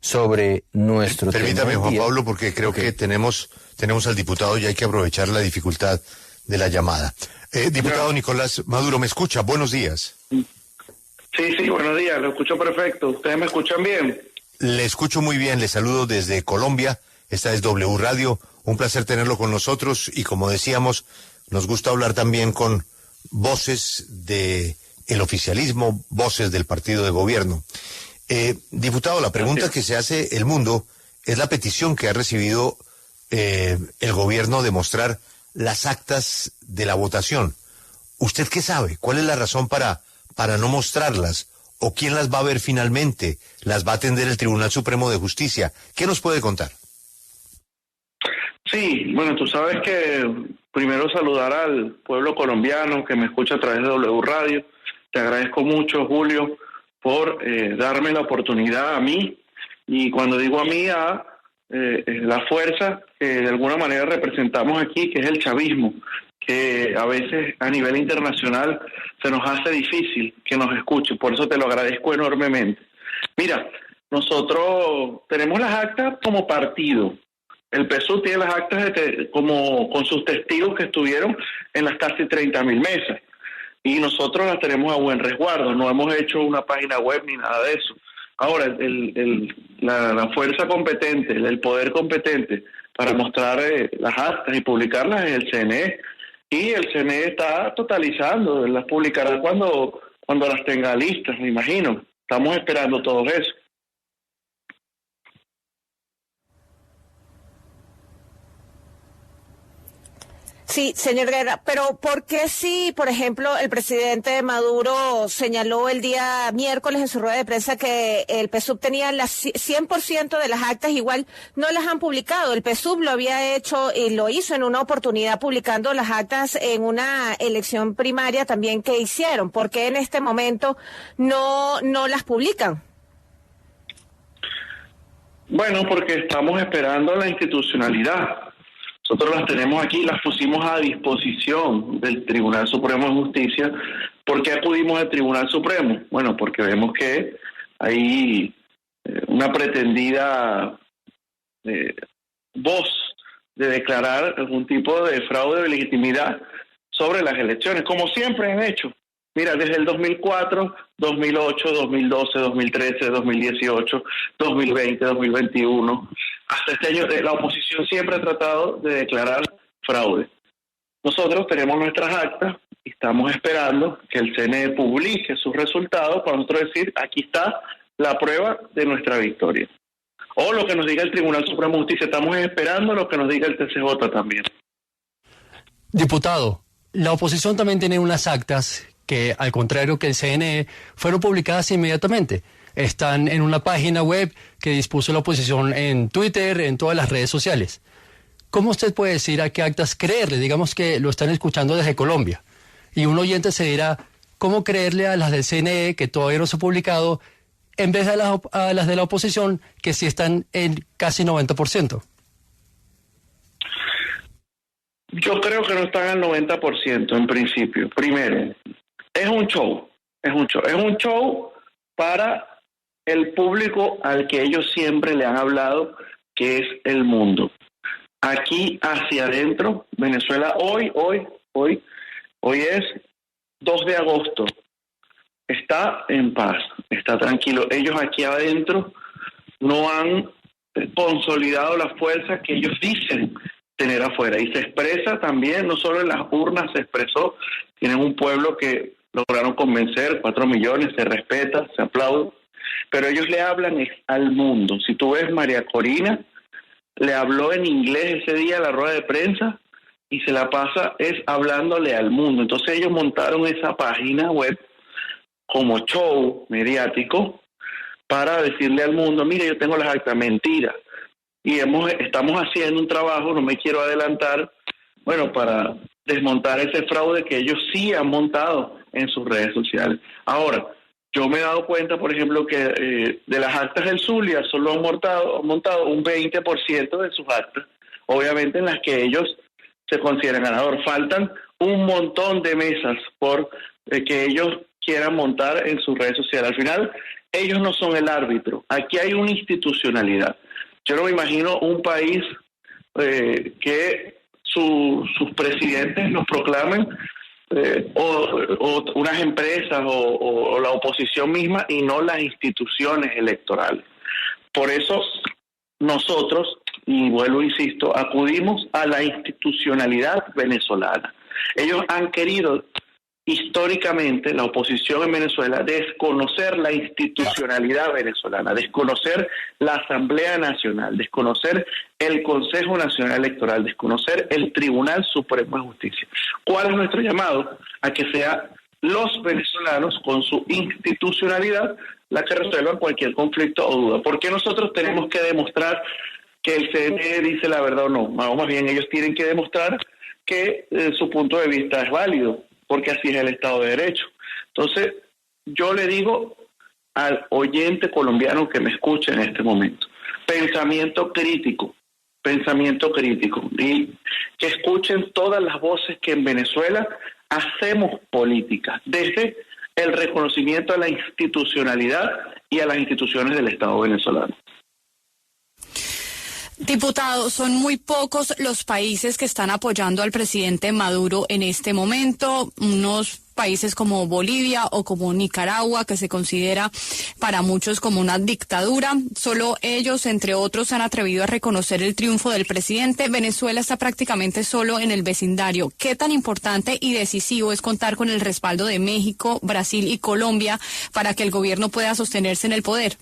sobre nuestro tema. Permítame, Juan Pablo, porque creo que tenemos al diputado y hay que aprovechar la dificultad de la llamada. Diputado Nicolás Maduro, ¿me escucha? Buenos días. Sí, buenos días, lo escucho perfecto. ¿Ustedes me escuchan bien? Le escucho muy bien, le saludo desde Colombia. Esta es W Radio, un placer tenerlo con nosotros y como decíamos, nos gusta hablar también con voces del oficialismo, voces del partido de gobierno. Diputado, la pregunta que se hace el mundo es la petición que ha recibido el gobierno de mostrar las actas de la votación. ¿Usted qué sabe? ¿Cuál es la razón para no mostrarlas? ¿O quién las va a ver finalmente? ¿Las va a atender el Tribunal Supremo de Justicia? ¿Qué nos puede contar? Sí, bueno, tú sabes que primero saludar al pueblo colombiano que me escucha a través de W Radio. Te agradezco mucho, Julio, por darme la oportunidad a mí, y cuando digo a mí, a la fuerza que de alguna manera representamos aquí, que es el chavismo, que a veces a nivel internacional se nos hace difícil que nos escuchen. Por eso te lo agradezco enormemente. Mira, nosotros tenemos las actas como partido. El PSUV tiene las actas como con sus testigos que estuvieron en las casi 30.000 mesas. Y nosotros las tenemos a buen resguardo. No hemos hecho una página web ni nada de eso. Ahora, la fuerza competente, el poder competente para mostrar las actas y publicarlas es el CNE. Y el CNE está totalizando, las publicará cuando las tenga listas, me imagino. Estamos esperando todo eso. Sí, señor Guerra, pero ¿por qué si, por ejemplo, el presidente Maduro señaló el día miércoles en su rueda de prensa que el PSUV tenía las 100% de las actas, igual no las han publicado? El PSUV lo había hecho y lo hizo en una oportunidad publicando las actas en una elección primaria también que hicieron. ¿Por qué en este momento no las publican? Bueno, porque estamos esperando la institucionalidad. Nosotros las tenemos aquí, las pusimos a disposición del Tribunal Supremo de Justicia. ¿Por qué acudimos al Tribunal Supremo? Bueno, porque vemos que hay una pretendida voz de declarar algún tipo de fraude de legitimidad sobre las elecciones, como siempre han hecho. Mira, desde el 2004, 2008, 2012, 2013, 2018, 2020, 2021, hasta este año, la oposición siempre ha tratado de declarar fraude. Nosotros tenemos nuestras actas y estamos esperando que el CNE publique sus resultados para nosotros decir, aquí está la prueba de nuestra victoria. O lo que nos diga el Tribunal Supremo de Justicia, estamos esperando lo que nos diga el TCJ también. Diputado, la oposición también tiene unas actas que, al contrario que el CNE, fueron publicadas inmediatamente. Están en una página web que dispuso la oposición en Twitter, en todas las redes sociales. ¿Cómo usted puede decir a qué actas creerle? Digamos que lo están escuchando desde Colombia. Y un oyente se dirá, ¿cómo creerle a las del CNE que todavía no se han publicado en vez de a las de la oposición que sí están en casi 90%? Yo creo que no están al 90% en principio. Primero, es un show para el público al que ellos siempre le han hablado, que es el mundo. Aquí hacia adentro, Venezuela hoy es 2 de agosto. Está en paz, está tranquilo. Ellos aquí adentro no han consolidado la fuerza que ellos dicen tener afuera. Y se expresa también, no solo en las urnas se expresó, tienen un pueblo que lograron convencer, 4 millones, se respeta, se aplaude, pero ellos le hablan al mundo. Si tú ves, María Corina le habló en inglés ese día a la rueda de prensa y se la pasa hablándole al mundo. Entonces ellos montaron esa página web como show mediático para decirle al mundo, mire, yo tengo las actas. Mentira. Y estamos haciendo un trabajo, no me quiero adelantar, para desmontar ese fraude que ellos sí han montado en sus redes sociales. Ahora, yo me he dado cuenta, por ejemplo, que de las actas del Zulia solo han montado un 20% de sus actas, obviamente en las que ellos se consideran ganador. Faltan un montón de mesas por que ellos quieran montar en sus redes sociales. Al final, ellos no son el árbitro. Aquí hay una institucionalidad. Yo no me imagino un país que sus presidentes los proclamen o unas empresas o la oposición misma y no las instituciones electorales. Por eso nosotros, y vuelvo, insisto, acudimos a la institucionalidad venezolana. Ellos han querido históricamente, la oposición en Venezuela, desconocer la institucionalidad venezolana, desconocer la Asamblea Nacional, desconocer el Consejo Nacional Electoral, desconocer el Tribunal Supremo de Justicia. ¿Cuál es nuestro llamado? A que sea los venezolanos con su institucionalidad la que resuelvan cualquier conflicto o duda. ¿Por qué nosotros tenemos que demostrar que el CNE dice la verdad o no? Más bien ellos tienen que demostrar que su punto de vista es válido, porque así es el Estado de Derecho. Entonces, yo le digo al oyente colombiano que me escucha en este momento, pensamiento crítico, y que escuchen todas las voces que en Venezuela hacemos política, desde el reconocimiento a la institucionalidad y a las instituciones del Estado venezolano. Diputado, son muy pocos los países que están apoyando al presidente Maduro en este momento. Unos países como Bolivia o como Nicaragua, que se considera para muchos como una dictadura. Solo ellos, entre otros, se han atrevido a reconocer el triunfo del presidente. Venezuela está prácticamente solo en el vecindario. ¿Qué tan importante y decisivo es contar con el respaldo de México, Brasil y Colombia para que el gobierno pueda sostenerse en el poder?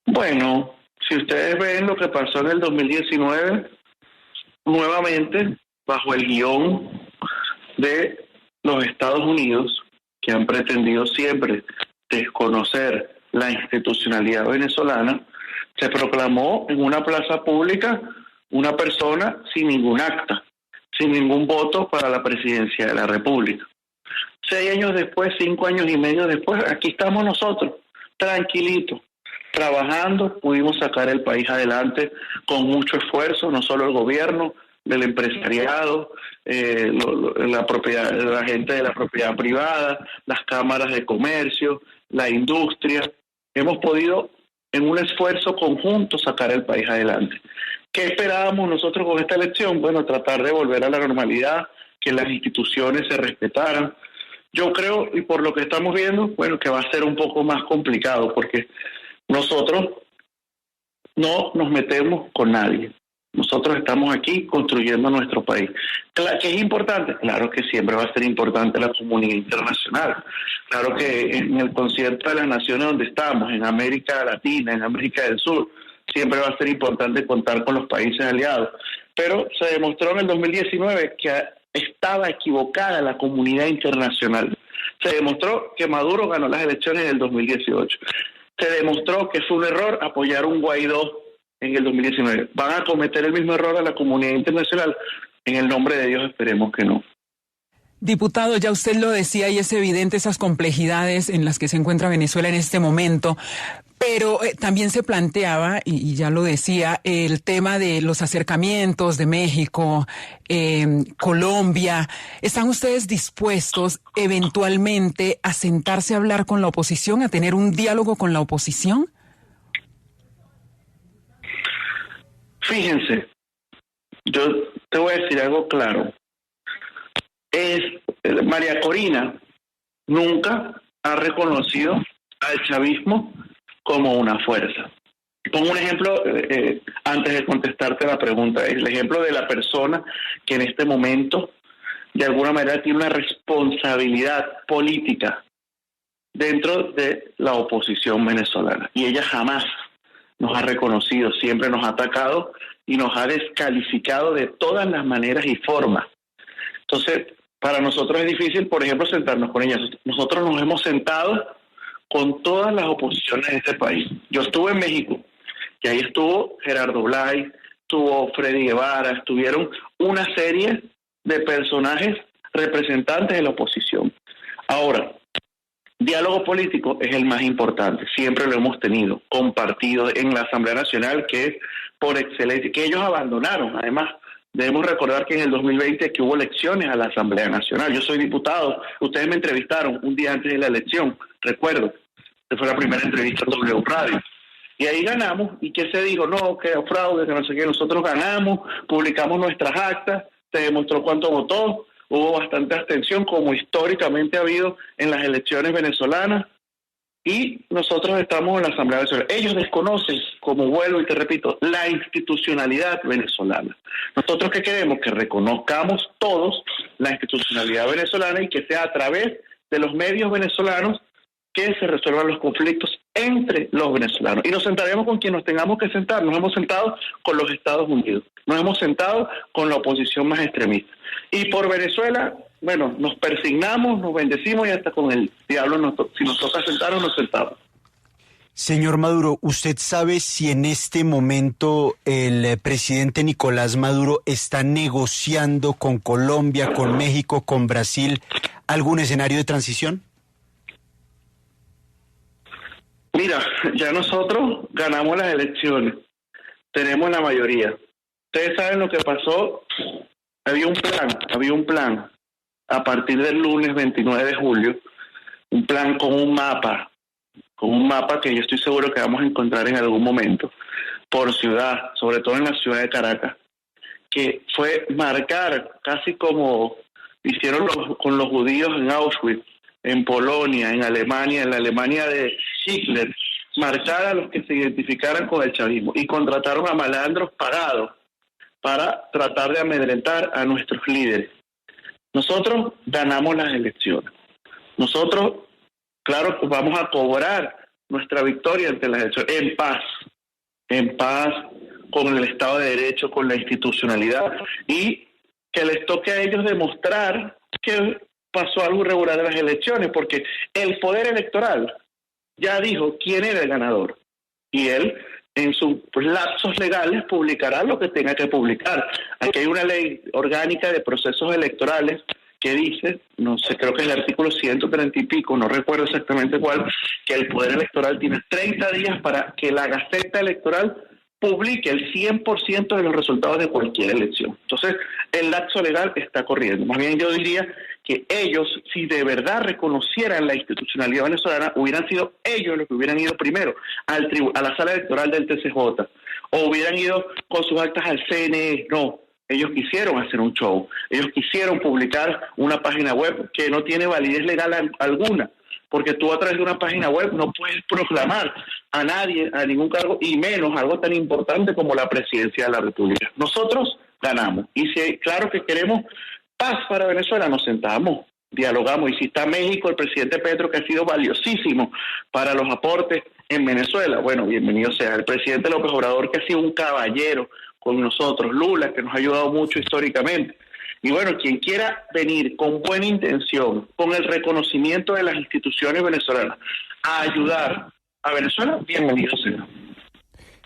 Bueno, si ustedes ven lo que pasó en el 2019, nuevamente, bajo el guión de los Estados Unidos, que han pretendido siempre desconocer la institucionalidad venezolana, se proclamó en una plaza pública una persona sin ningún acta, sin ningún voto para la presidencia de la República. 6 años después, 5 años y medio después, aquí estamos nosotros, tranquilitos, trabajando. Pudimos sacar el país adelante con mucho esfuerzo, no solo el gobierno, del empresariado, la gente de la propiedad privada, las cámaras de comercio, la industria. Hemos podido, en un esfuerzo conjunto, sacar el país adelante. ¿Qué esperábamos nosotros con esta elección? Bueno, tratar de volver a la normalidad, que las instituciones se respetaran. Yo creo, y por lo que estamos viendo, bueno, que va a ser un poco más complicado, porque nosotros no nos metemos con nadie. Nosotros estamos aquí construyendo nuestro país. Claro que es importante, claro que siempre va a ser importante la comunidad internacional. Claro que en el concierto de las naciones donde estamos, en América Latina, en América del Sur, siempre va a ser importante contar con los países aliados. Pero se demostró en el 2019 que estaba equivocada la comunidad internacional. Se demostró que Maduro ganó las elecciones en el 2018. Se demostró que fue un error apoyar a un Guaidó en el 2019. ¿Van a cometer el mismo error a la comunidad internacional? En el nombre de Dios, esperemos que no. Diputado, ya usted lo decía y es evidente esas complejidades en las que se encuentra Venezuela en este momento, pero también se planteaba, y ya lo decía, el tema de los acercamientos de México, Colombia. ¿Están ustedes dispuestos eventualmente a sentarse a hablar con la oposición, a tener un diálogo con la oposición? Fíjense, yo te voy a decir algo claro. María Corina nunca ha reconocido al chavismo como una fuerza. Pongo un ejemplo antes de contestarte la pregunta. Es el ejemplo de la persona que en este momento de alguna manera tiene una responsabilidad política dentro de la oposición venezolana. Y ella jamás nos ha reconocido, siempre nos ha atacado y nos ha descalificado de todas las maneras y formas. Entonces, para nosotros es difícil, por ejemplo, sentarnos con ella. Nosotros nos hemos sentado con todas las oposiciones de este país. Yo estuve en México, y ahí estuvo Gerardo Blay, estuvo Freddy Guevara, estuvieron una serie de personajes representantes de la oposición. Ahora, diálogo político es el más importante, siempre lo hemos tenido, compartido en la Asamblea Nacional, que es por excelencia, que ellos abandonaron, además, Debemos recordar que en el 2020 que hubo elecciones a la Asamblea Nacional. Yo soy diputado, ustedes me entrevistaron un día antes de la elección, recuerdo. Esta fue la primera entrevista en W Radio. Y ahí ganamos, ¿y qué se dijo? No, que fraude, que no sé qué. Nosotros ganamos, publicamos nuestras actas, se demostró cuánto votó, hubo bastante abstención, como históricamente ha habido en las elecciones venezolanas, y nosotros estamos en la Asamblea Venezolana. Ellos desconocen, como vuelvo y te repito, la institucionalidad venezolana. ¿Nosotros qué queremos? Que reconozcamos todos la institucionalidad venezolana y que sea a través de los medios venezolanos que se resuelvan los conflictos entre los venezolanos. Y nos sentaremos con quien nos tengamos que sentar. Nos hemos sentado con los Estados Unidos, nos hemos sentado con la oposición más extremista. Y por Venezuela, bueno, nos persignamos, nos bendecimos y hasta con el diablo, si nos toca sentarnos, nos sentamos. Señor Maduro, ¿usted sabe si en este momento el presidente Nicolás Maduro está negociando con Colombia, con México, con Brasil, algún escenario de transición? Mira, ya nosotros ganamos las elecciones, tenemos la mayoría. Ustedes saben lo que pasó, había un plan a partir del lunes 29 de julio, un plan con un mapa que yo estoy seguro que vamos a encontrar en algún momento, por ciudad, sobre todo en la ciudad de Caracas, que fue marcar, casi como hicieron con los judíos en Auschwitz, en Polonia, en Alemania, en la Alemania de Hitler, marcar a los que se identificaran con el chavismo y contrataron a malandros pagados para tratar de amedrentar a nuestros líderes. Nosotros ganamos las elecciones. Nosotros, claro, vamos a cobrar nuestra victoria ante las elecciones en paz, con el Estado de Derecho, con la institucionalidad, y que les toque a ellos demostrar que pasó algo irregular en las elecciones, porque el poder electoral ya dijo quién era el ganador, y él en sus lapsos legales publicará lo que tenga que publicar. Aquí hay una ley orgánica de procesos electorales que dice, no sé, creo que es el artículo 130 y pico, no recuerdo exactamente cuál, que el poder electoral tiene 30 días para que la Gaceta Electoral publique el 100% de los resultados de cualquier elección. Entonces, el lapso legal está corriendo. Más bien yo diría que ellos, si de verdad reconocieran la institucionalidad venezolana, hubieran sido ellos los que hubieran ido primero a la sala electoral del TCJ, o hubieran ido con sus actas al CNE. No, ellos quisieron hacer un show, ellos quisieron publicar una página web que no tiene validez legal alguna, porque tú a través de una página web no puedes proclamar a nadie, a ningún cargo, y menos algo tan importante como la presidencia de la República. Nosotros ganamos, y si claro que queremos paz para Venezuela, nos sentamos, dialogamos, y si está México, el presidente Petro, que ha sido valiosísimo para los aportes en Venezuela, bueno, bienvenido sea. El presidente López Obrador, que ha sido un caballero con nosotros, Lula, que nos ha ayudado mucho históricamente. Y bueno, quien quiera venir con buena intención, con el reconocimiento de las instituciones venezolanas, a ayudar a Venezuela, bienvenido sea.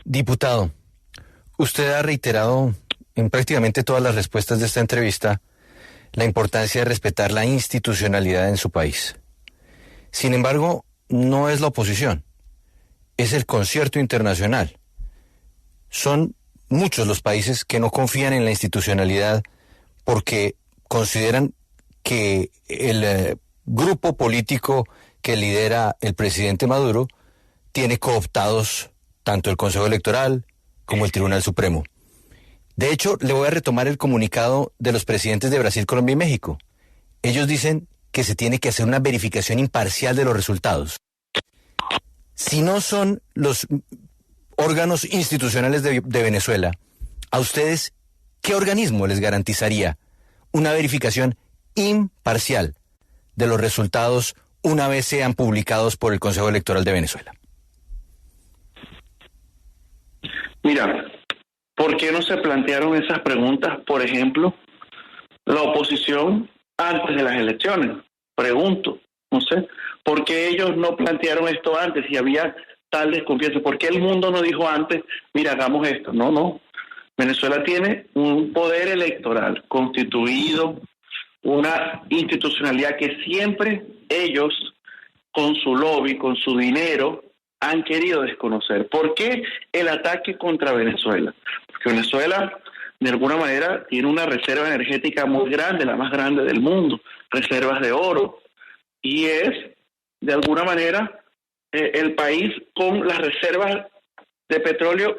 Diputado, usted ha reiterado en prácticamente todas las respuestas de esta entrevista la importancia de respetar la institucionalidad en su país. Sin embargo, no es la oposición, es el concierto internacional. Son muchos los países que no confían en la institucionalidad porque consideran que el grupo político que lidera el presidente Maduro tiene cooptados tanto el Consejo Electoral como el Tribunal Supremo. De hecho, le voy a retomar el comunicado de los presidentes de Brasil, Colombia y México. Ellos dicen que se tiene que hacer una verificación imparcial de los resultados. Si no son los órganos institucionales de Venezuela, ¿a ustedes qué organismo les garantizaría una verificación imparcial de los resultados una vez sean publicados por el Consejo Electoral de Venezuela? Mira, ¿por qué no se plantearon esas preguntas, por ejemplo, la oposición antes de las elecciones? Pregunto, no sé, ¿por qué ellos no plantearon esto antes si había tal desconfianza? ¿Por qué el mundo no dijo antes, mira, hagamos esto? No. Venezuela tiene un poder electoral constituido, una institucionalidad que siempre ellos, con su lobby, con su dinero, han querido desconocer. ¿Por qué el ataque contra Venezuela? Porque Venezuela de alguna manera tiene una reserva energética muy grande, la más grande del mundo, reservas de oro, y es de alguna manera el país con las reservas de petróleo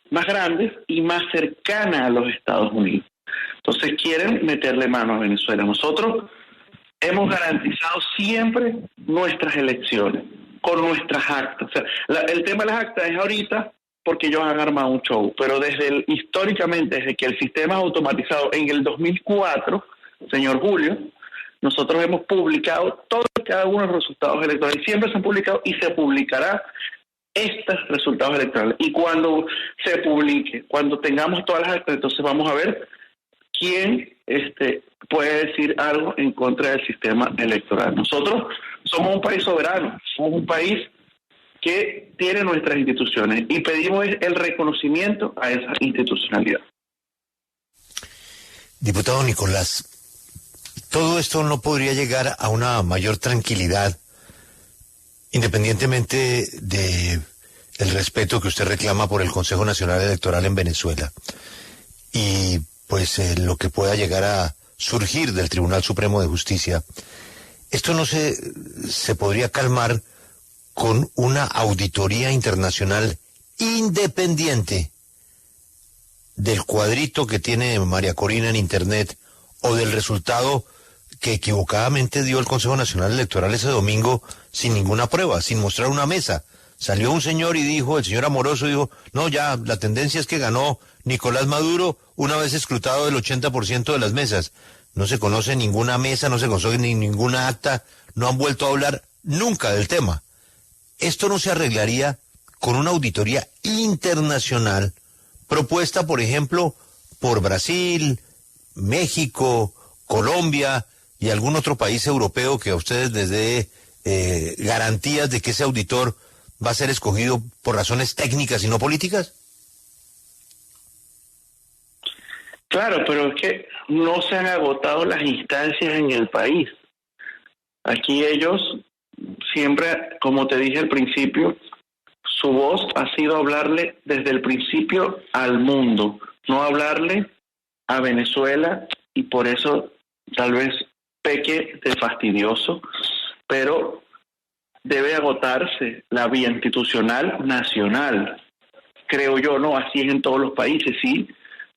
más grandes y más cercana a los Estados Unidos. Entonces quieren meterle mano a Venezuela. Nosotros hemos garantizado siempre nuestras elecciones con nuestras actas. O sea, el tema de las actas es ahorita porque ellos han armado un show, pero históricamente, desde que el sistema es automatizado en el 2004, señor Julio, nosotros hemos publicado todos y cada uno de los resultados electorales, siempre se han publicado y se publicará estos resultados electorales. Y cuando se publique, cuando tengamos todas las actas, entonces vamos a ver quién puede decir algo en contra del sistema electoral. Nosotros somos un país soberano, somos un país que tiene nuestras instituciones y pedimos el reconocimiento a esa institucionalidad. Diputado Nicolás, todo esto no podría llegar a una mayor tranquilidad, independientemente de el respeto que usted reclama por el Consejo Nacional Electoral en Venezuela y pues lo que pueda llegar a surgir del Tribunal Supremo de Justicia. Esto no se podría calmar con una auditoría internacional independiente del cuadrito que tiene María Corina en Internet o del resultado que equivocadamente dio el Consejo Nacional Electoral ese domingo sin ninguna prueba, sin mostrar una mesa. Salió un señor y dijo, el señor Amoroso dijo, no, ya, la tendencia es que ganó Nicolás Maduro una vez escrutado el 80% de las mesas. No se conoce ninguna mesa, no se conoce ninguna acta, no han vuelto a hablar nunca del tema. ¿Esto no se arreglaría con una auditoría internacional propuesta, por ejemplo, por Brasil, México, Colombia y algún otro país europeo que a ustedes les dé garantías de que ese auditor va a ser escogido por razones técnicas y no políticas? Claro, pero es que no se han agotado las instancias en el país. Aquí ellos siempre, como te dije al principio, su voz ha sido hablarle desde el principio al mundo, no hablarle a Venezuela, y por eso tal vez peque de fastidioso, pero debe agotarse la vía institucional nacional, creo yo, no, así es en todos los países, sí.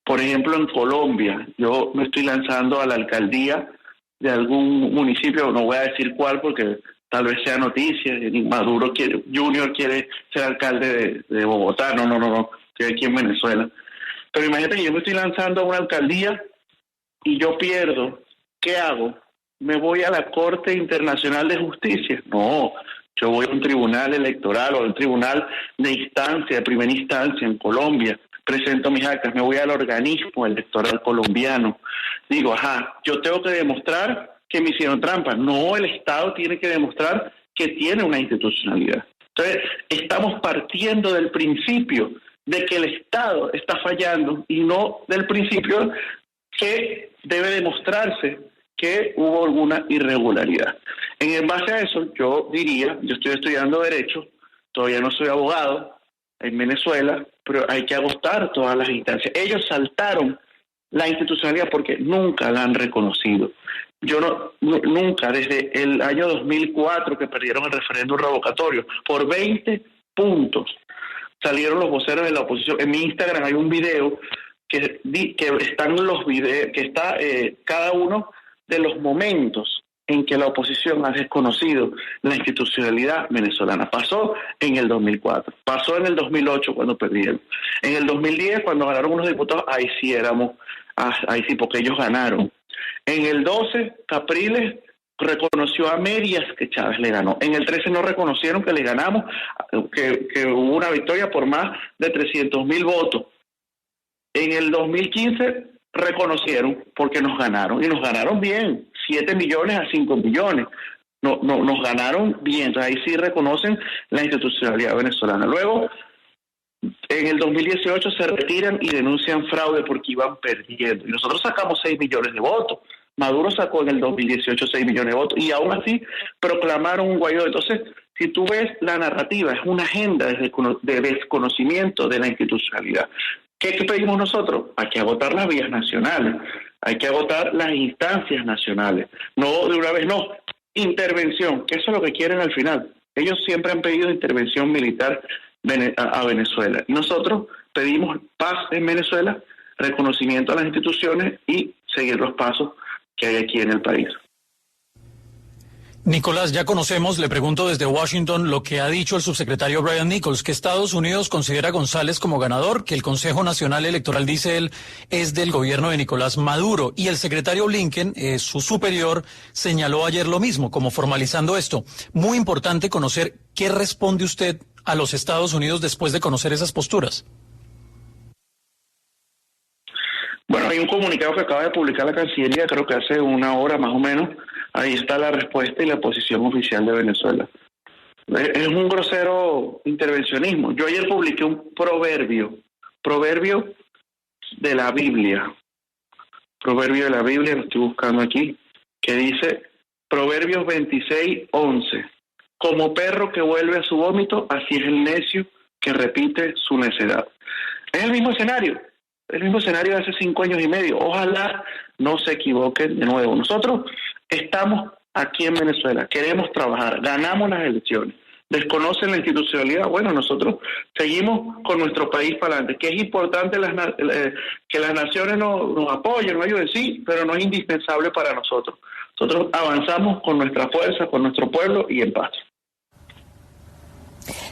Por ejemplo, en Colombia, yo me estoy lanzando a la alcaldía de algún municipio, no voy a decir cuál porque tal vez sea noticia, Maduro Junior quiere ser alcalde de Bogotá, no, estoy aquí en Venezuela. Pero imagínate que yo me estoy lanzando a una alcaldía y yo pierdo, ¿qué hago? ¿Me voy a la Corte Internacional de Justicia? No, yo voy a un tribunal electoral o a un tribunal de instancia, de primera instancia en Colombia, presento mis actas, me voy al organismo electoral colombiano, digo, yo tengo que demostrar que me hicieron trampa. No, el Estado tiene que demostrar que tiene una institucionalidad. Entonces, estamos partiendo del principio de que el Estado está fallando y no del principio que debe demostrarse que hubo alguna irregularidad. En base a eso, yo diría, yo estoy estudiando Derecho, todavía no soy abogado en Venezuela, pero hay que agotar todas las instancias. Ellos saltaron la institucionalidad porque nunca la han reconocido. Yo nunca, desde el año 2004 que perdieron el referéndum revocatorio, por 20 puntos salieron los voceros de la oposición. En mi Instagram hay un video que están los videos, que está cada uno de los momentos en que la oposición ha desconocido la institucionalidad venezolana. Pasó en el 2004, pasó en el 2008 cuando perdieron, en el 2010 cuando ganaron unos diputados, ahí sí, porque ellos ganaron. En el 12, Capriles reconoció a medias que Chávez le ganó. En el 13 no reconocieron que le ganamos, que hubo una victoria por más de 300,000 votos. En el 2015 reconocieron porque nos ganaron, y nos ganaron bien, 7 millones a 5 millones. Nos ganaron bien, entonces ahí sí reconocen la institucionalidad venezolana. Luego, en el 2018 se retiran y denuncian fraude porque iban perdiendo. Y nosotros sacamos 6 millones de votos. Maduro sacó en el 2018 6 millones de votos y aún así proclamaron un Guaidó. Entonces, si tú ves la narrativa, es una agenda de desconocimiento de la institucionalidad. ¿Qué pedimos nosotros? Hay que agotar las vías nacionales, hay que agotar las instancias nacionales. No de una vez, no. Intervención, que eso es lo que quieren al final. Ellos siempre han pedido intervención militar a Venezuela. Y nosotros pedimos paz en Venezuela, reconocimiento a las instituciones y seguir los pasos que hay aquí en el país. Nicolás, ya conocemos, le pregunto desde Washington, lo que ha dicho el subsecretario Brian Nichols, que Estados Unidos considera a González como ganador, que el Consejo Nacional Electoral, dice él, es del gobierno de Nicolás Maduro. Y el secretario Blinken, su superior, señaló ayer lo mismo, como formalizando esto. Muy importante conocer qué responde usted a los Estados Unidos después de conocer esas posturas. Bueno, hay un comunicado que acaba de publicar la Cancillería, creo que hace una hora más o menos. Ahí está la respuesta y la posición oficial de Venezuela. Es un grosero intervencionismo. Yo ayer publiqué un proverbio de la Biblia. Proverbio de la Biblia, lo estoy buscando aquí, que dice, Proverbios 26:11. Como perro que vuelve a su vómito, así es el necio que repite su necedad. Es el mismo escenario de hace 5 años y medio. Ojalá no se equivoquen de nuevo. Nosotros estamos aquí en Venezuela, queremos trabajar, ganamos las elecciones, desconocen la institucionalidad. Bueno, nosotros seguimos con nuestro país para adelante, que es importante que las naciones nos apoyen, nos ayuden, sí, pero no es indispensable para nosotros. Nosotros avanzamos con nuestra fuerza, con nuestro pueblo y en paz.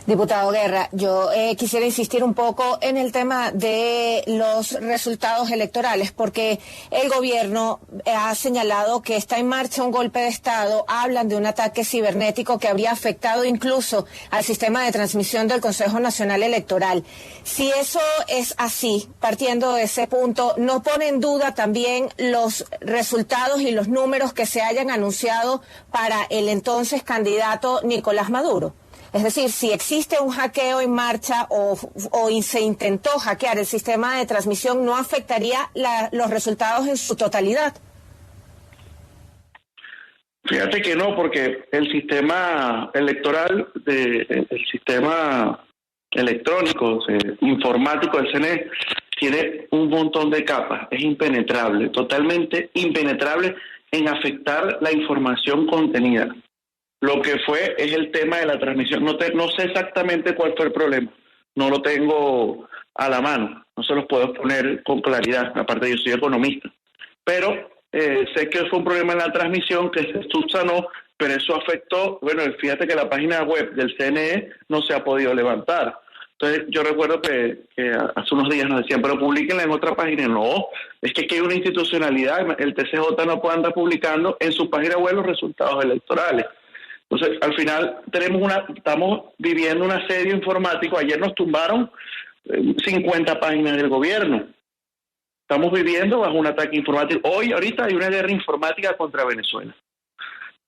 Diputado Guerra, yo quisiera insistir un poco en el tema de los resultados electorales, porque el gobierno ha señalado que está en marcha un golpe de Estado, hablan de un ataque cibernético que habría afectado incluso al sistema de transmisión del Consejo Nacional Electoral. Si eso es así, partiendo de ese punto, ¿no pone en duda también los resultados y los números que se hayan anunciado para el entonces candidato Nicolás Maduro? Es decir, si existe un hackeo en marcha o se intentó hackear el sistema de transmisión, ¿no afectaría los resultados en su totalidad? Fíjate que no, porque el sistema electoral, el sistema electrónico, informático del CNE, tiene un montón de capas, es impenetrable, totalmente impenetrable en afectar la información contenida. Lo que fue es el tema de la transmisión. No sé exactamente cuál fue el problema. No lo tengo a la mano. No se los puedo poner con claridad. Aparte, yo soy economista. Pero sé que fue un problema en la transmisión que se subsanó, pero eso afectó. Bueno, fíjate que la página web del CNE no se ha podido levantar. Entonces, yo recuerdo que hace unos días nos decían, pero publíquenla en otra página. No, es que aquí hay una institucionalidad. El TCJ no puede andar publicando en su página web los resultados electorales. Entonces, al final estamos viviendo un asedio informático. Ayer nos tumbaron 50 páginas del gobierno. Estamos viviendo bajo un ataque informático. Ahorita hay una guerra informática contra Venezuela.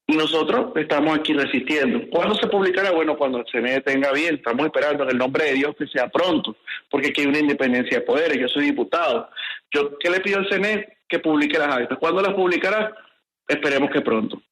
Y nosotros estamos aquí resistiendo. ¿Cuándo se publicará? Bueno, cuando el CNE tenga bien. Estamos esperando en el nombre de Dios que sea pronto, porque aquí hay una independencia de poderes. Yo soy diputado. ¿Qué le pido al CNE? Que publique las actas. ¿Cuándo las publicará? Esperemos que pronto.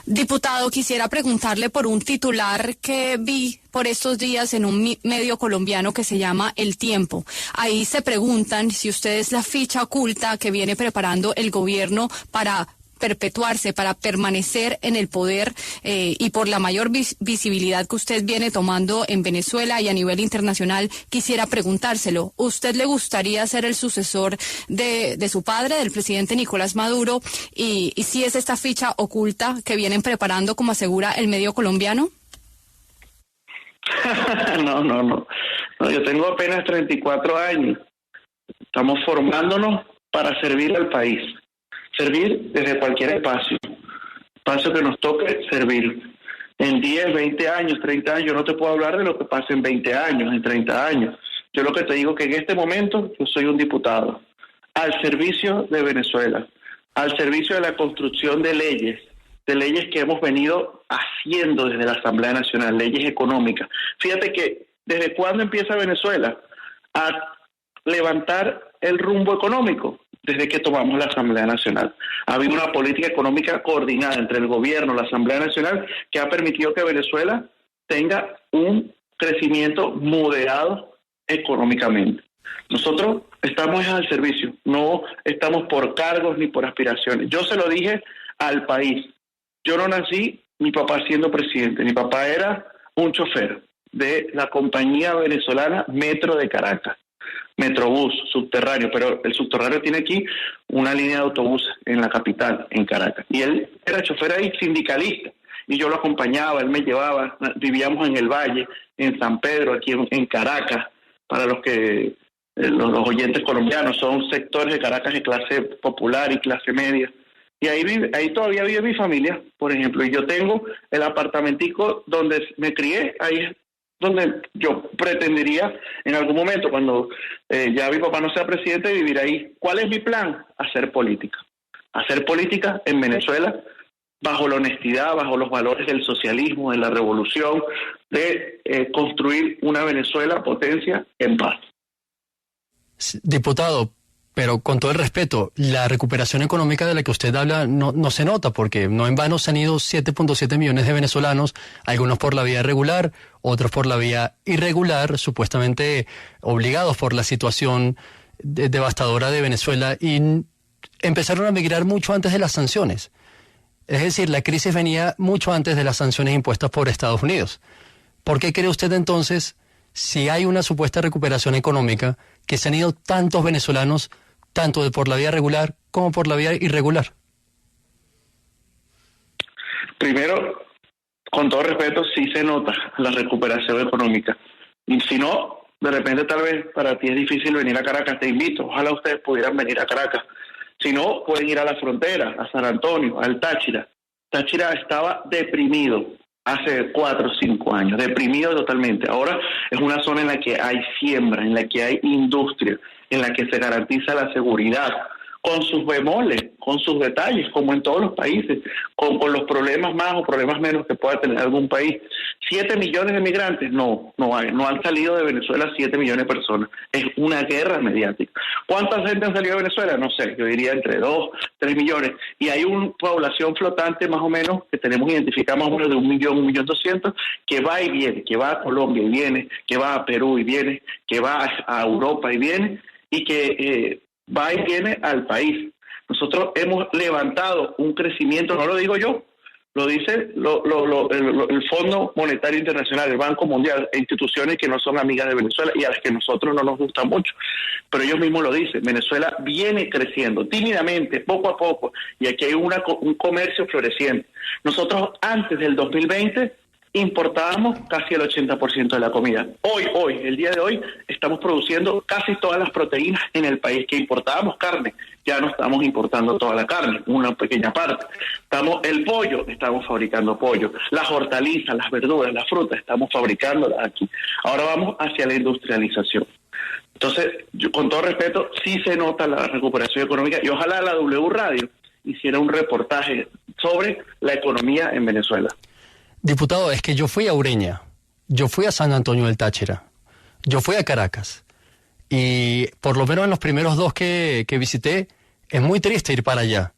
Diputado, quisiera preguntarle por un titular que vi por estos días en un medio colombiano que se llama El Tiempo. Ahí se preguntan si usted es la ficha oculta que viene preparando el gobierno para perpetuarse, para permanecer en el poder y por la mayor visibilidad que usted viene tomando en Venezuela y a nivel internacional. Quisiera preguntárselo, ¿usted le gustaría ser el sucesor de su padre, del presidente Nicolás Maduro? Y si es esta ficha oculta que vienen preparando, como asegura el medio colombiano. No, yo tengo apenas 34 años. Estamos formándonos para servir al país. Servir desde cualquier espacio que nos toque servir. En 10, 20 años, 30 años, yo no te puedo hablar de lo que pasa en 20 años, en 30 años. Yo lo que te digo es que en este momento yo soy un diputado al servicio de Venezuela, al servicio de la construcción de leyes que hemos venido haciendo desde la Asamblea Nacional, leyes económicas. Fíjate que desde cuándo empieza Venezuela a levantar el rumbo económico, desde que tomamos la Asamblea Nacional. Ha habido una política económica coordinada entre el gobierno y la Asamblea Nacional que ha permitido que Venezuela tenga un crecimiento moderado económicamente. Nosotros estamos al servicio, no estamos por cargos ni por aspiraciones. Yo se lo dije al país. Yo no nací, mi papá siendo presidente. Mi papá era un chofer de la compañía venezolana Metro de Caracas. Metrobús, subterráneo, pero el subterráneo tiene aquí una línea de autobús en la capital, en Caracas. Y él era chofer ahí, sindicalista, y yo lo acompañaba, él me llevaba, vivíamos en el Valle, en San Pedro, aquí en Caracas, para los que los oyentes colombianos, son sectores de Caracas de clase popular y clase media. Y ahí todavía vive mi familia, por ejemplo, y yo tengo el apartamentico donde me crié, ahí es donde yo pretendería en algún momento, cuando ya mi papá no sea presidente, vivir ahí. ¿Cuál es mi plan? Hacer política. Hacer política en Venezuela bajo la honestidad, bajo los valores del socialismo, de la revolución, de construir una Venezuela potencia en paz. Diputado, pero con todo el respeto, la recuperación económica de la que usted habla no se nota, porque no en vano se han ido 7.7 millones de venezolanos, algunos por la vía regular, otros por la vía irregular, supuestamente obligados por la situación devastadora de Venezuela, y empezaron a migrar mucho antes de las sanciones. Es decir, la crisis venía mucho antes de las sanciones impuestas por Estados Unidos. ¿Por qué cree usted entonces, si hay una supuesta recuperación económica, que se han ido tantos venezolanos tanto por la vía regular como por la vía irregular? Primero, con todo respeto, sí se nota la recuperación económica. Y si no, de repente tal vez para ti es difícil venir a Caracas, te invito. Ojalá ustedes pudieran venir a Caracas. Si no, pueden ir a la frontera, a San Antonio, al Táchira. Táchira estaba deprimido hace 4 o 5 años, deprimido totalmente. Ahora es una zona en la que hay siembra, en la que hay industria, en la que se garantiza la seguridad, con sus bemoles, con sus detalles, como en todos los países, con los problemas más o problemas menos que pueda tener algún país. 7 millones de migrantes, no han salido de Venezuela 7 millones de personas. Es una guerra mediática. ¿Cuánta gente han salido de Venezuela? No sé, yo diría entre 2, 3 millones. Y hay una población flotante más o menos, que tenemos identificado más o menos de 1.200.000, que va y viene, que va a Colombia y viene, que va a Perú y viene, que va a Europa y viene, y que va y viene al país. Nosotros hemos levantado un crecimiento, no lo digo yo, lo dice el Fondo Monetario Internacional, el Banco Mundial, instituciones que no son amigas de Venezuela y a las que nosotros no nos gusta mucho, pero ellos mismos lo dicen. Venezuela viene creciendo tímidamente, poco a poco, y aquí hay un comercio floreciente. Nosotros antes del 2020 importábamos casi el 80% de la comida. Hoy, el día de hoy, estamos produciendo casi todas las proteínas en el país. Que importábamos carne, ya no estamos importando toda la carne, una pequeña parte. El pollo, estamos fabricando pollo. Las hortalizas, las verduras, las frutas, estamos fabricándolas aquí. Ahora vamos hacia la industrialización. Entonces, yo, con todo respeto, sí se nota la recuperación económica, y ojalá la W Radio hiciera un reportaje sobre la economía en Venezuela. Diputado, es que yo fui a Ureña, yo fui a San Antonio del Táchira, yo fui a Caracas, y por lo menos en los primeros 2 que visité, es muy triste ir para allá,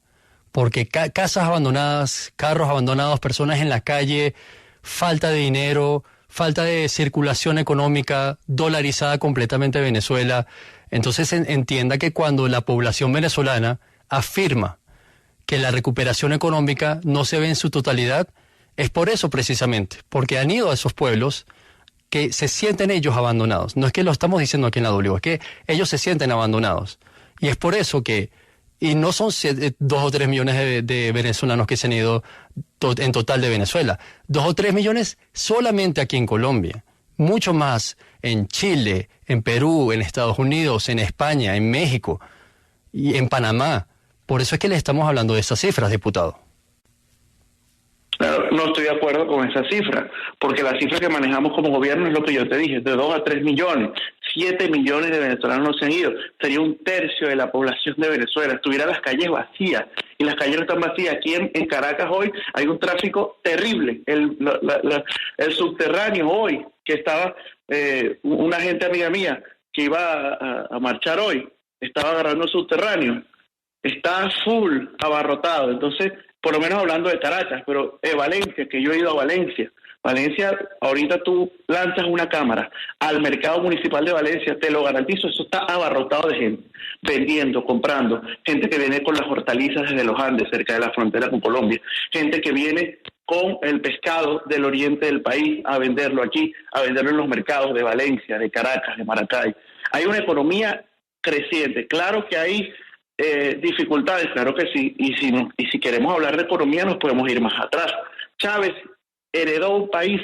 porque casas abandonadas, carros abandonados, personas en la calle, falta de dinero, falta de circulación económica, dolarizada completamente Venezuela. Entonces entienda que cuando la población venezolana afirma que la recuperación económica no se ve en su totalidad, es por eso precisamente, porque han ido a esos pueblos que se sienten ellos abandonados. No es que lo estamos diciendo aquí en la W, es que ellos se sienten abandonados. Y es por eso que, y no son 2 o 3 millones de venezolanos que se han ido en total de Venezuela, 2 o 3 millones solamente aquí en Colombia, mucho más en Chile, en Perú, en Estados Unidos, en España, en México y en Panamá. Por eso es que le estamos hablando de esas cifras, diputado. Claro, no estoy de acuerdo con esa cifra, porque la cifra que manejamos como gobierno es lo que yo te dije, de 2 a 3 millones. 7 millones de venezolanos no se han ido. Sería 1/3 de la población de Venezuela. Estuvieran las calles vacías, y las calles no están vacías. Aquí en Caracas hoy hay un tráfico terrible. El subterráneo hoy, que estaba una gente amiga mía que iba a marchar hoy, estaba agarrando el subterráneo. Está full, abarrotado. Entonces, por lo menos hablando de Caracas, pero Valencia, que yo he ido a Valencia, Valencia, ahorita tú lanzas una cámara al mercado municipal de Valencia, te lo garantizo, eso está abarrotado de gente, vendiendo, comprando, gente que viene con las hortalizas desde los Andes, cerca de la frontera con Colombia, gente que viene con el pescado del oriente del país a venderlo aquí, a venderlo en los mercados de Valencia, de Caracas, de Maracay. Hay una economía creciente, claro que hay dificultades, claro que sí, y si queremos hablar de economía nos podemos ir más atrás. Chávez heredó un país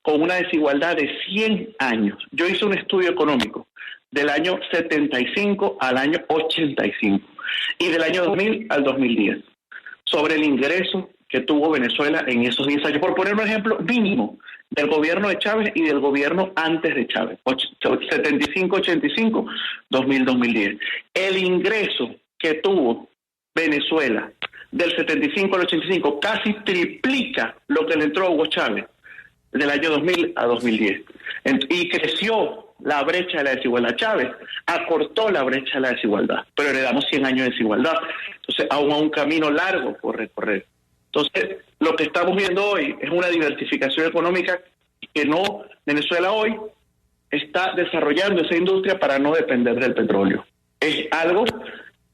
con una desigualdad de 100 años. Yo hice un estudio económico del año 75 al año 85 y del año 2000 al 2010 sobre el ingreso que tuvo Venezuela en esos 10 años. Por poner un ejemplo mínimo del gobierno de Chávez y del gobierno antes de Chávez, 75-85, 2000-2010. El ingreso que tuvo Venezuela del 75 al 85 casi triplica lo que le entró a Hugo Chávez del año 2000 a 2010. Y creció la brecha de la desigualdad. Chávez acortó la brecha de la desigualdad, pero heredamos 100 años de desigualdad. Entonces, aún a un camino largo por recorrer. Entonces, lo que estamos viendo hoy es una diversificación económica que no, Venezuela hoy está desarrollando esa industria para no depender del petróleo. Es algo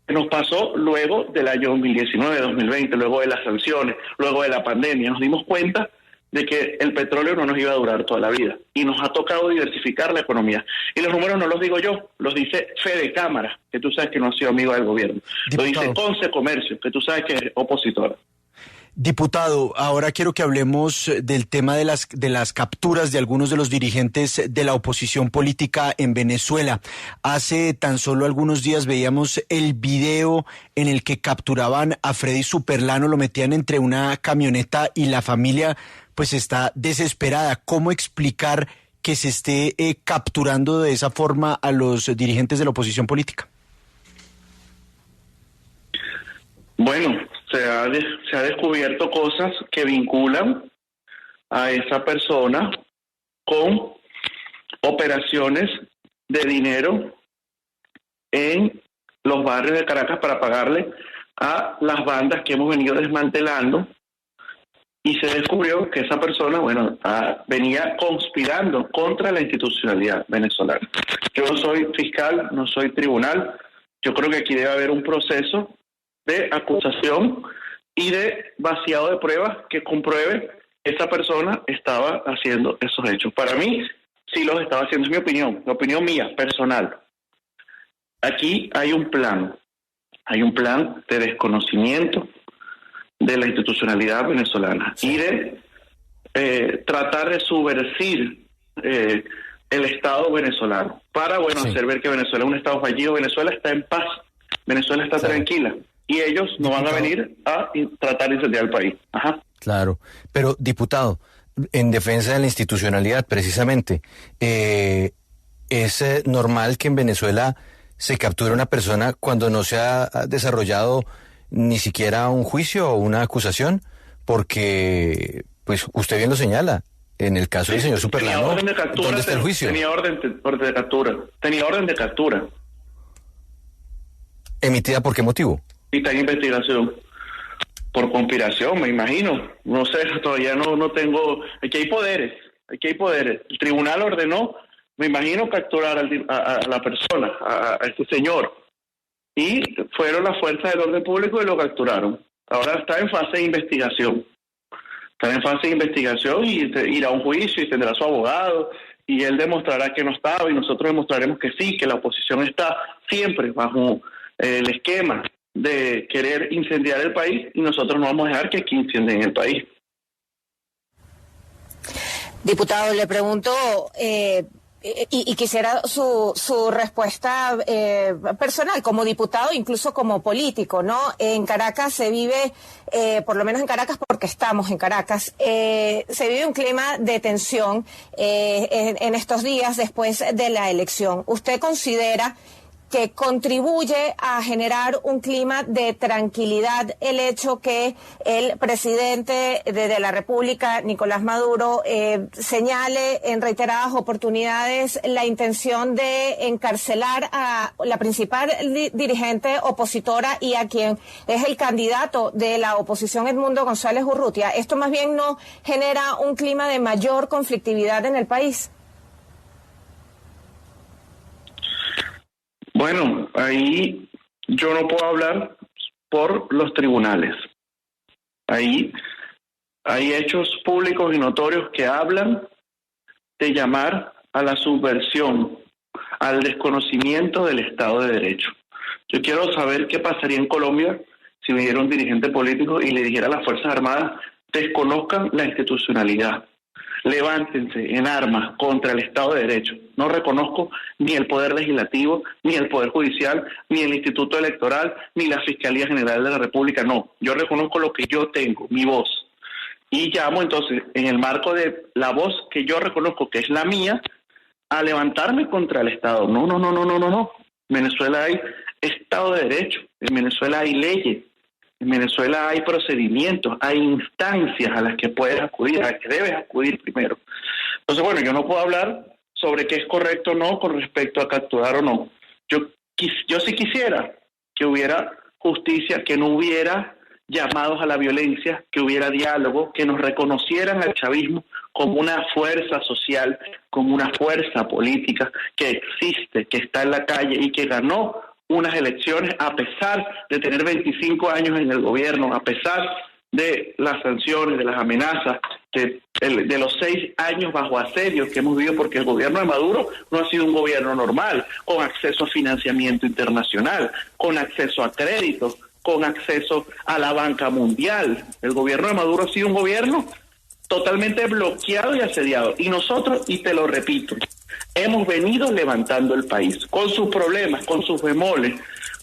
que nos pasó luego del año 2019, 2020, luego de las sanciones, luego de la pandemia. Nos dimos cuenta de que el petróleo no nos iba a durar toda la vida y nos ha tocado diversificar la economía. Y los números no los digo yo, los dice Fede Cámara, que tú sabes que no ha sido amigo del gobierno. Diputado. Lo dice Conce Comercio, que tú sabes que es opositora. Diputado, ahora quiero que hablemos del tema de las capturas de algunos de los dirigentes de la oposición política en Venezuela. Hace tan solo algunos días veíamos el video en el que capturaban a Freddy Superlano, lo metían entre una camioneta y la familia pues está desesperada. ¿Cómo explicar que se esté capturando de esa forma a los dirigentes de la oposición política? Bueno, se ha descubierto cosas que vinculan a esa persona con operaciones de dinero en los barrios de Caracas para pagarle a las bandas que hemos venido desmantelando, y se descubrió que esa persona, venía conspirando contra la institucionalidad venezolana. Yo no soy fiscal, no soy tribunal, yo creo que aquí debe haber un proceso de acusación y de vaciado de pruebas que compruebe que esa persona estaba haciendo esos hechos. Para mí, sí los estaba haciendo, es mi opinión, la opinión mía, personal. Aquí hay un plan de desconocimiento de la institucionalidad venezolana y de tratar de subvertir el Estado venezolano para, hacer ver que Venezuela es un Estado fallido. Venezuela está en paz, Venezuela está tranquila. Y ellos no van a venir a tratar de incendiar el país. Ajá. Claro, pero diputado, en defensa de la institucionalidad precisamente, ¿es normal que en Venezuela se capture una persona cuando no se ha desarrollado ni siquiera un juicio o una acusación? Porque, pues, usted bien lo señala, en el caso del señor Superlano, ¿dónde está el juicio? Tenía orden de captura. ¿Emitida por qué motivo? Y está en investigación por conspiración, me imagino. No sé, todavía no tengo. Aquí hay poderes. El tribunal ordenó, me imagino, capturar a la persona, a este señor. Y fueron las fuerzas del orden público y lo capturaron. Ahora está en fase de investigación. Y irá a un juicio y tendrá su abogado. Y él demostrará que no estaba y nosotros demostraremos que sí, que la oposición está siempre bajo el esquema de querer incendiar el país, y nosotros no vamos a dejar que aquí incendien el país. Diputado, le pregunto, y quisiera su respuesta personal, como diputado, incluso como político, ¿no? En Caracas se vive, por lo menos en Caracas, porque estamos en Caracas, se vive un clima de tensión en estos días después de la elección. ¿Usted considera que contribuye a generar un clima de tranquilidad el hecho que el presidente de la República, Nicolás Maduro, señale en reiteradas oportunidades la intención de encarcelar a la principal dirigente opositora y a quien es el candidato de la oposición, Edmundo González Urrutia? ¿Esto más bien no genera un clima de mayor conflictividad en el país? Bueno, ahí yo no puedo hablar por los tribunales. Ahí hay hechos públicos y notorios que hablan de llamar a la subversión, al desconocimiento del Estado de Derecho. Yo quiero saber qué pasaría en Colombia si viniera un dirigente político y le dijera a las Fuerzas Armadas: desconozcan la institucionalidad, levántense en armas contra el Estado de Derecho. No reconozco ni el Poder Legislativo, ni el Poder Judicial, ni el Instituto Electoral, ni la Fiscalía General de la República. No, yo reconozco lo que yo tengo, mi voz. Y llamo entonces, en el marco de la voz que yo reconozco que es la mía, a levantarme contra el Estado. No. En Venezuela hay Estado de Derecho, en Venezuela hay leyes, en Venezuela hay procedimientos, hay instancias a las que puedes acudir, a las que debes acudir primero. Entonces, bueno, yo no puedo hablar sobre qué es correcto o no con respecto a capturar o no. Yo sí quisiera que hubiera justicia, que no hubiera llamados a la violencia, que hubiera diálogo, que nos reconocieran al chavismo como una fuerza social, como una fuerza política que existe, que está en la calle y que ganó unas elecciones a pesar de tener 25 años en el gobierno, a pesar de las sanciones, de las amenazas, de los 6 años bajo asedio que hemos vivido, porque el gobierno de Maduro no ha sido un gobierno normal, con acceso a financiamiento internacional, con acceso a créditos, con acceso a la banca mundial. El gobierno de Maduro ha sido un gobierno totalmente bloqueado y asediado. Y nosotros, y te lo repito, hemos venido levantando el país, con sus problemas, con sus bemoles,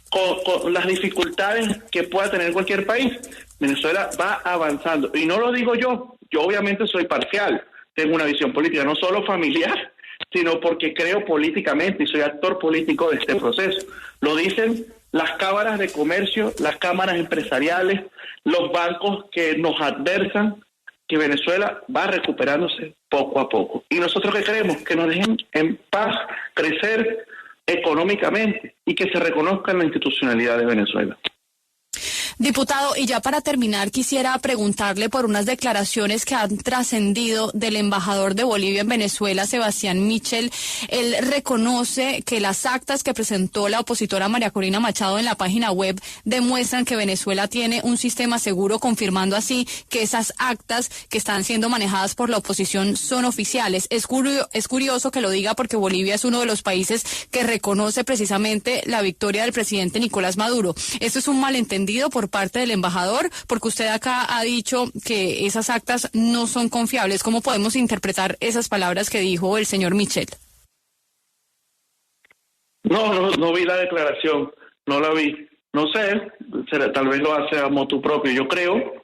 con las dificultades que pueda tener cualquier país. Venezuela va avanzando. Y no lo digo yo obviamente soy parcial, tengo una visión política, no solo familiar, sino porque creo políticamente y soy actor político de este proceso. Lo dicen las cámaras de comercio, las cámaras empresariales, los bancos que nos adversan que Venezuela va recuperándose poco a poco. ¿Y nosotros qué queremos? Que nos dejen en paz crecer económicamente y que se reconozca la institucionalidad de Venezuela. Diputado, y ya para terminar quisiera preguntarle por unas declaraciones que han trascendido del embajador de Bolivia en Venezuela, Sebastián Michel. Él reconoce que las actas que presentó la opositora María Corina Machado en la página web demuestran que Venezuela tiene un sistema seguro, confirmando así que esas actas que están siendo manejadas por la oposición son oficiales. Es curioso que lo diga porque Bolivia es uno de los países que reconoce precisamente la victoria del presidente Nicolás Maduro. ¿Esto es un malentendido por parte del embajador? Porque usted acá ha dicho que esas actas no son confiables. ¿Cómo podemos interpretar esas palabras que dijo el señor Michel? No vi la declaración, no la vi. No sé, tal vez lo hace a motu propio. Yo creo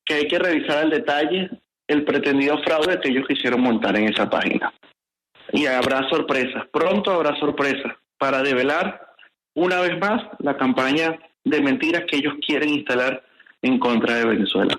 que hay que revisar al detalle el pretendido fraude que ellos quisieron montar en esa página. Y habrá sorpresas, pronto habrá sorpresas para develar una vez más la campaña de mentiras que ellos quieren instalar en contra de Venezuela.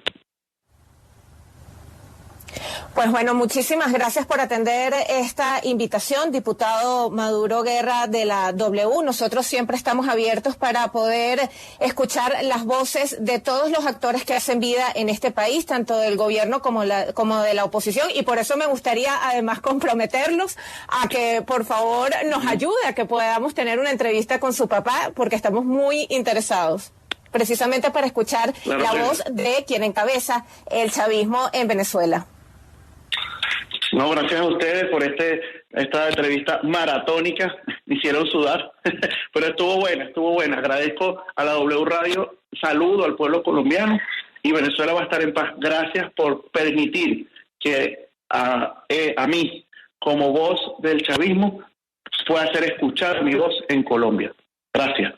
Pues bueno, muchísimas gracias por atender esta invitación, diputado Maduro Guerra de la W. Nosotros siempre estamos abiertos para poder escuchar las voces de todos los actores que hacen vida en este país, tanto del gobierno como de la oposición, y por eso me gustaría además comprometerlos a que por favor nos ayude a que podamos tener una entrevista con su papá, porque estamos muy interesados, precisamente para escuchar la voz de quien encabeza el chavismo en Venezuela. No, gracias a ustedes por esta entrevista maratónica. Me hicieron sudar, pero estuvo buena. Agradezco a la W Radio, saludo al pueblo colombiano y Venezuela va a estar en paz. Gracias por permitir que a mí, como voz del chavismo, pueda hacer escuchar mi voz en Colombia. Gracias.